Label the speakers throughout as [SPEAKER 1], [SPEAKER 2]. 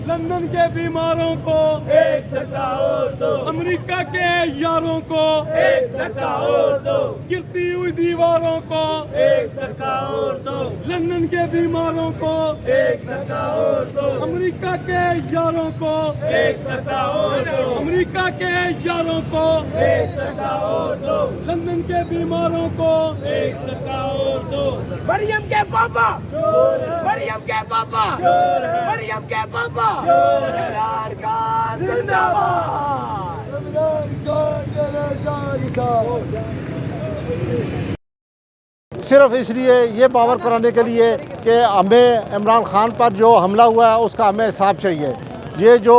[SPEAKER 1] London के बीमारों को
[SPEAKER 2] एक धक्का और दो,
[SPEAKER 1] अमेरिका के यारों को
[SPEAKER 2] एक धक्का और दो,
[SPEAKER 1] गिरती हुई दीवारों को
[SPEAKER 2] एक धक्का और दो,
[SPEAKER 1] लंदन के बीमारों को
[SPEAKER 2] एक धक्का और दो,
[SPEAKER 1] अमेरिका के यारों को
[SPEAKER 2] एक धक्का और दो,
[SPEAKER 1] अमेरिका के यारों को
[SPEAKER 2] एक धक्का और दो,
[SPEAKER 1] लंदन के बीमारों को
[SPEAKER 2] एक धक्का और दो।
[SPEAKER 1] मरियम के पापा मरियम के पापा मरियम के पापा इमरान खान जिंदाबाद
[SPEAKER 3] सिर्फ इसलिए ये बावर कराने के लिए कि हमें इमरान खान पर जो हमला हुआ है उसका हमें हिसाब चाहिए। ये जो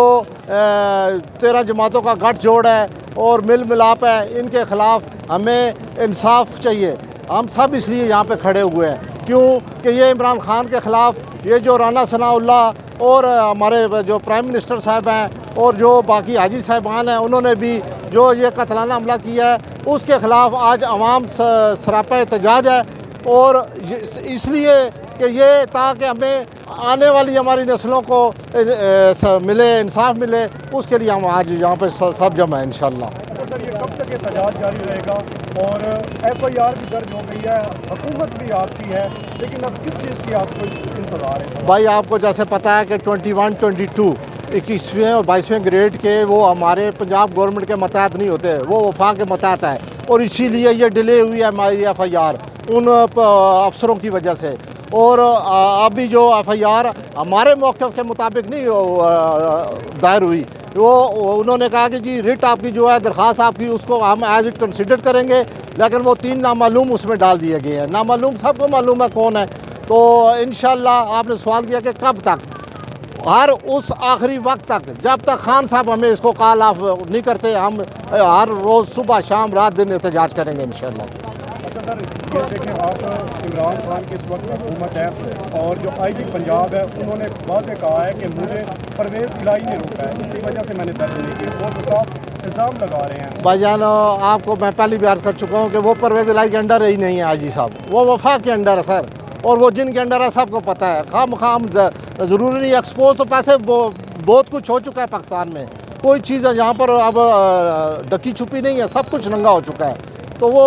[SPEAKER 3] 13 जमातों का गठजोड़ है और मिल मिलाप है, इनके ख़िलाफ़ हमें इंसाफ चाहिए। हम सब इसलिए यहाँ पे खड़े हुए हैं क्यों कि ये इमरान खान के ख़िलाफ़ ये जो राना सनाउल्लाह और हमारे जो प्राइम मिनिस्टर साहब हैं और जो बाकी हाजी साहबान हैं, उन्होंने भी जो ये कतलाना हमला किया है उसके ख़िलाफ़ आज अवाम सरापा एहतजाज है। और इसलिए कि ये ताकि हमें आने वाली हमारी नस्लों को मिले, इंसाफ मिले, उसके लिए हम आज यहाँ पे सब जमा है इंशाल्लाह।
[SPEAKER 4] सर, ये कब तक एहतजाज जारी रहेगा? और FIR भी दर्ज हो गई है, हुकूमत भी आपकी है, लेकिन अब किस चीज़ की आपको इंतज़ार है?
[SPEAKER 3] भाई आपको जैसे पता है कि 21, 22 21वें और 22वें ग्रेड के वो हमारे पंजाब गवर्नमेंट के मतहत नहीं होते, वो वफाक के मतहत है और इसीलिए ये डिले हुई है हमारी FIR उन अफसरों की वजह से। और अभी जो FIR हमारे मौक़िफ़ के मुताबिक नहीं दायर हुई, वो उन्होंने कहा कि जी रिट आपकी जो है दरख्वास्त आपकी उसको हम एज इट कंसिडर करेंगे, लेकिन वो 3 नामालूम उसमें डाल दिए गए हैं। नामालूम सबको मालूम है कौन है। तो इंशाल्लाह आपने सवाल किया कि कब तक, हर उस आखिरी वक्त तक जब तक खान साहब हमें इसको कॉल ऑफ नहीं करते, हम हर रोज़ सुबह शाम रात दिन एहतजाज करेंगे इंशाल्लाह।
[SPEAKER 4] अच्छा सर, ये देखें, आप इमरान खान की इस वक्त हुकूमत है और जो IG पंजाब है उन्होंने वाज़े कहा है कि मुझे परवेज़ इलाही ने रोका है, इसी वजह से मैंने दर्ज नहीं की। वो तो साफ इल्ज़ाम लगा रहे हैं।
[SPEAKER 3] भाईजान आपको मैं पहले भी अर्ज़ कर चुका हूँ कि वो परवेज़ इलाही के अंडर ही नहीं है IG साहब, वो वफाक के अंडर है सर। और वो जिनके अंडर है सबको पता है। खाम ज़रूरी नहीं एक्सपोज, तो पैसे बहुत कुछ हो चुका है पाकिस्तान में, कोई चीज़ यहाँ पर अब ढकी छुपी नहीं है, सब कुछ नंगा हो चुका है। तो वो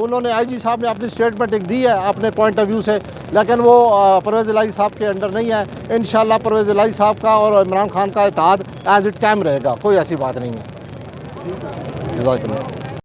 [SPEAKER 3] उन्होंने IG साहब ने अपनी स्टेटमेंट एक दी है अपने पॉइंट ऑफ व्यू से, लेकिन वो परवेज़ इलाही साहब के अंडर नहीं है। इंशाल्लाह परवेज़ इलाही साहब का और इमरान खान का इत्तेहाद एज इट कायम रहेगा, कोई ऐसी बात नहीं है। जज़ाकल्लाह।